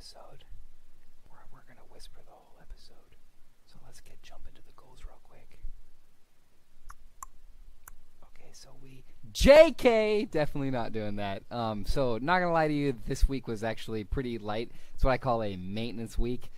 episode. We're going to whisper the whole episode. So let's jump into the goals real quick. Okay, so JK! Definitely not doing that. So not going to lie to you, this week was actually pretty light. It's what I call a maintenance week.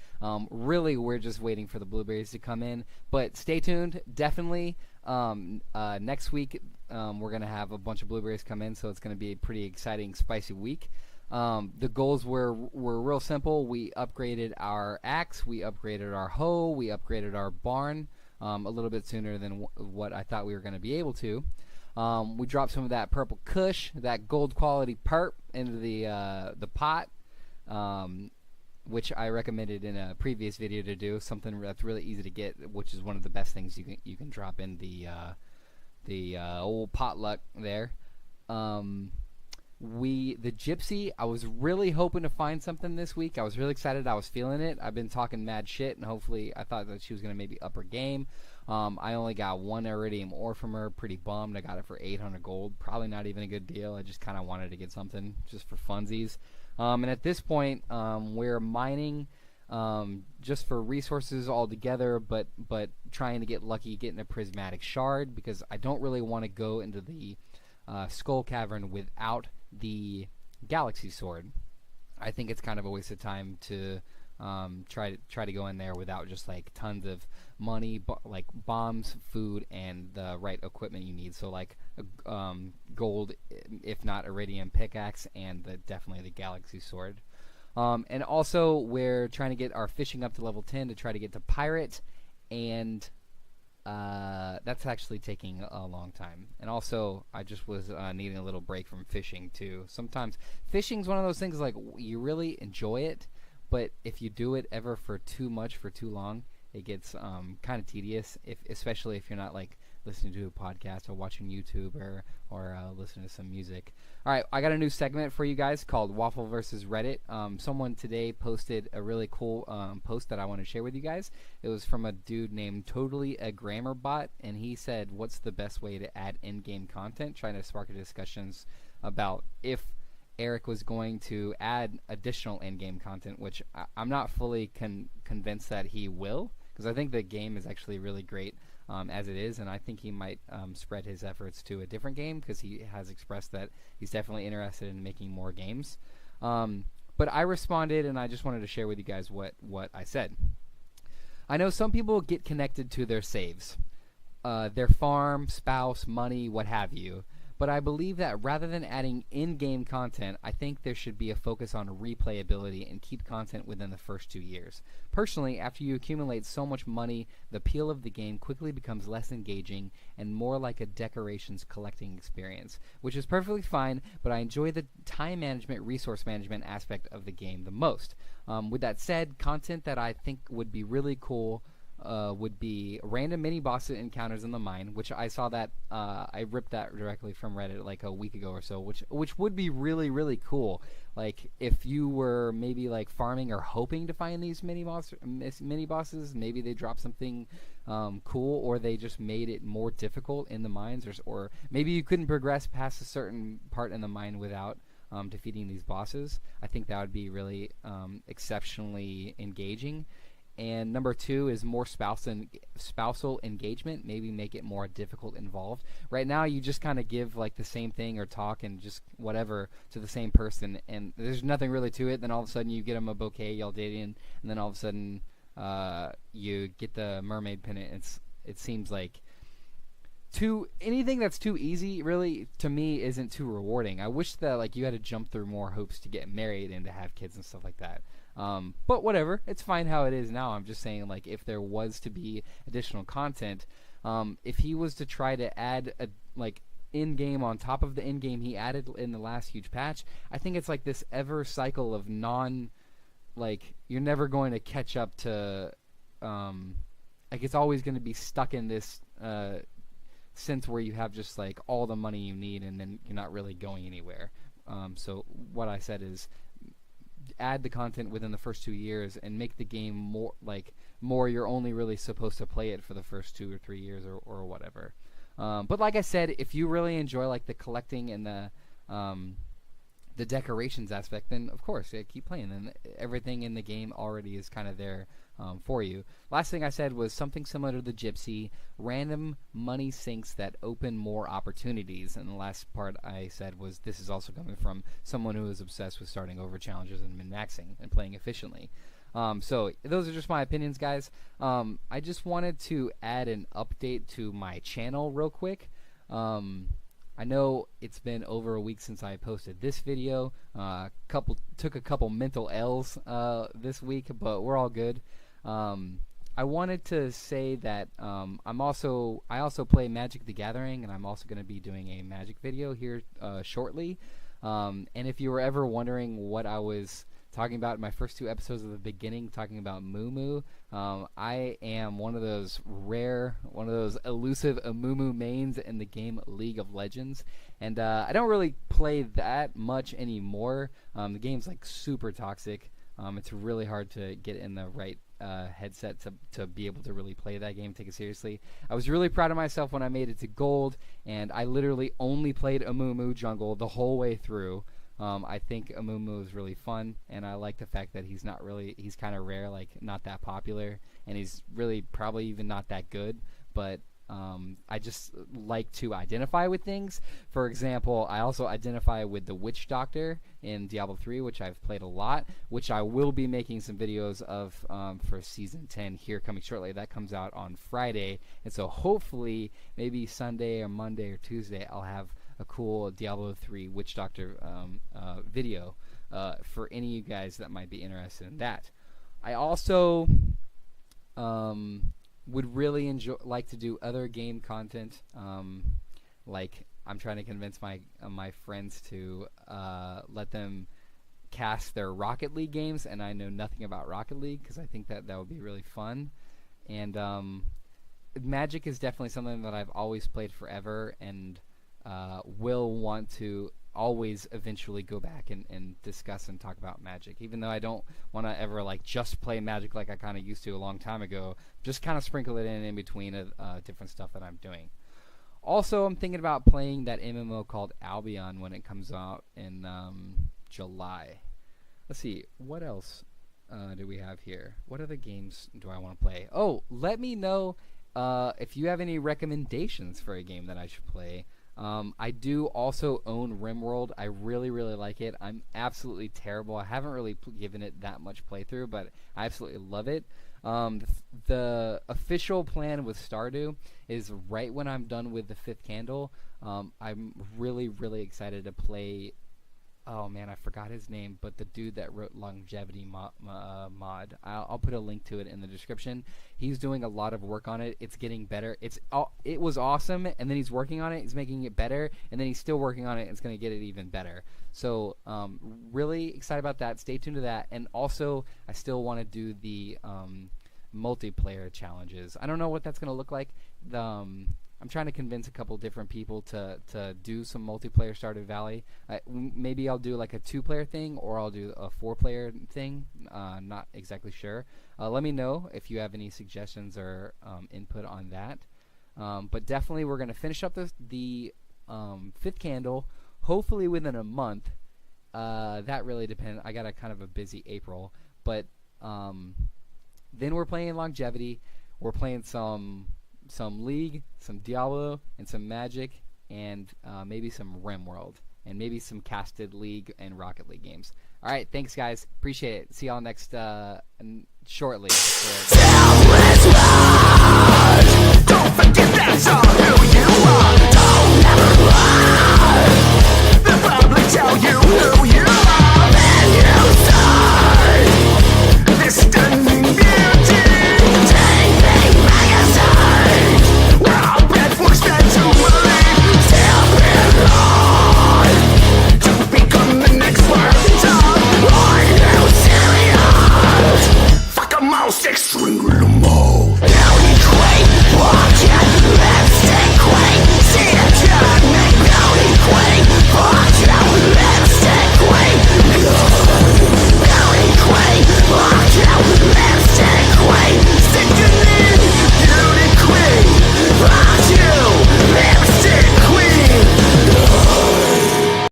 Really, we're just waiting for the blueberries to come in. But stay tuned, definitely. Next week, we're going to have a bunch of blueberries come in, so it's going to be a pretty exciting, spicy week. The goals were real simple. We upgraded our axe, we upgraded our hoe, we upgraded our barn a little bit sooner than what I thought we were going to be able to. We dropped some of that purple kush, that gold quality perp, into the pot, which I recommended in a previous video to do. Something that's really easy to get, which is one of the best things you can drop in the old potluck there. The gypsy, I was really hoping to find something this week. I was really excited. I was feeling it. I've been talking mad shit, and hopefully I thought that she was going to maybe up her game. I only got one iridium ore from her. Pretty bummed. I got it for 800 gold. Probably not even a good deal. I just kind of wanted to get something just for funsies. And at this point, we're mining just for resources altogether, but trying to get lucky getting a prismatic shard, because I don't really want to go into the skull cavern without the galaxy sword. I think it's kind of a waste of time to try to go in there without just like tons of money, like bombs, food, and the right equipment you need. So like gold, if not iridium pickaxe, and definitely the galaxy sword. And also we're trying to get our fishing up to level 10 to try to get to pirate, and that's actually taking a long time. And also, I just was needing a little break from fishing too. Sometimes fishing's one of those things, like, you really enjoy it, but if you do it ever for too much for too long, it gets kind of tedious. Especially if you're not like listening to a podcast or watching YouTube or listening to some music. All right, I got a new segment for you guys called Waffle versus Reddit. Someone today posted a really cool post that I want to share with you guys. It was from a dude named Totally a Grammar Bot, and he said, "What's the best way to add in-game content?" Trying to spark discussions about if Eric was going to add additional in-game content, which I'm not fully convinced that he will, because I think the game is actually really great as it is, and I think he might spread his efforts to a different game, because he has expressed that he's definitely interested in making more games. But I responded, and I just wanted to share with you guys what I said. I know some people get connected to their saves, their farm, spouse, money, what have you. But I believe that rather than adding in-game content, I think there should be a focus on replayability and keep content within the first 2 years. Personally, after you accumulate so much money, the appeal of the game quickly becomes less engaging and more like a decorations collecting experience, which is perfectly fine, but I enjoy the time management, resource management aspect of the game the most. With that said, content that I think would be really cool would be random mini boss encounters in the mine, which I saw that I ripped that directly from Reddit like a week ago or so, which would be really, really cool. Like if you were maybe like farming or hoping to find these mini bosses, maybe they dropped something cool, or they just made it more difficult in the mines, or maybe you couldn't progress past a certain part in the mine without defeating these bosses. I think that would be really exceptionally engaging. And number 2 is more spousal engagement. Maybe make it more difficult involved. Right now, you just kind of give like the same thing or talk and just whatever to the same person, and there's nothing really to it. Then all of a sudden, you get them a bouquet, y'all dating, and then all of a sudden, you get the mermaid pennant. It seems like anything that's too easy, really, to me, isn't too rewarding. I wish that like you had to jump through more hoops to get married and to have kids and stuff like that. But whatever, it's fine how it is now. I'm just saying, like, if there was to be additional content, if he was to try to add in-game on top of the in-game he added in the last huge patch, I think it's like this ever cycle of you're never going to catch up to, like it's always going to be stuck in this sense where you have just like all the money you need and then you're not really going anywhere. So what I said is, add the content within the first 2 years and make the game more you're only really supposed to play it for the first 2 or 3 years or whatever. But like I said, if you really enjoy like the collecting and the decorations aspect, then of course, yeah, keep playing. And everything in the game already is kind of there for you. Last thing I said was something similar to the Gypsy, random money sinks that open more opportunities. And the last part I said was this is also coming from someone who is obsessed with starting over challenges and min-maxing and playing efficiently. So those are just my opinions, guys. I just wanted to add an update to my channel real quick. I know it's been over a week since I posted this video. Took a couple mental L's this week, but we're all good. I wanted to say that I also play Magic the Gathering, and I'm also going to be doing a Magic video here shortly. And if you were ever wondering what I was talking about in my first 2 episodes of the beginning, talking about Moo Moo, I am one of those elusive Moo Moo mains in the game League of Legends, and I don't really play that much anymore. The game's like super toxic. It's really hard to get in the right headset to be able to really play that game, take it seriously. I was really proud of myself when I made it to gold, and I literally only played Amumu jungle the whole way through. I think Amumu is really fun, and I like the fact that he's kind of rare, like not that popular, and he's really probably even not that good, but I just like to identify with things. For example, I also identify with the Witch Doctor in Diablo 3, which I've played a lot, which I will be making some videos of for Season 10 here coming shortly. That comes out on Friday, and so hopefully maybe Sunday or Monday or Tuesday I'll have a cool Diablo 3 Witch Doctor video for any of you guys that might be interested in that. I also would really like to do other game content. Like I'm trying to convince my friends to let them cast their Rocket League games, and I know nothing about Rocket League because I think that would be really fun. And Magic is definitely something that I've always played forever, and will want to always eventually go back and discuss and talk about Magic, even though I don't want to ever like just play Magic like I kind of used to a long time ago. Just kind of sprinkle it in between different stuff that I'm doing. Also, I'm thinking about playing that MMO called Albion when it comes out in July. Let's see, what else do we have here? What other games do I want to play? Oh, let me know if you have any recommendations for a game that I should play. I do also own RimWorld. I really, really like it. I'm absolutely terrible. I haven't really given it that much playthrough, but I absolutely love it. The official plan with Stardew is right when I'm done with the 5th candle. I'm really, really excited to play. Oh man, I forgot his name, but the dude that wrote Longevity mod. I'll put a link to it in the description. He's doing a lot of work on it. It's getting better. It was awesome, and then he's working on it. He's making it better, and then he's still working on it, and it's going to get it even better. So really excited about that. Stay tuned to that. And also, I still want to do the multiplayer challenges. I don't know what that's going to look like. I'm trying to convince a couple different people to do some multiplayer Stardew Valley. Maybe I'll do like a 2-player thing, or I'll do a 4-player thing. Not exactly sure. Let me know if you have any suggestions or input on that. But definitely we're going to finish up the 5th candle, hopefully within a month. That really depends. I got a kind of a busy April. But then we're playing Longevity. We're playing some League, some Diablo, and some Magic, and maybe some RimWorld, and maybe some casted League and Rocket League games. All right, thanks guys, appreciate it. See y'all next shortly. Don't forget that's all who you are. Don't ever lie.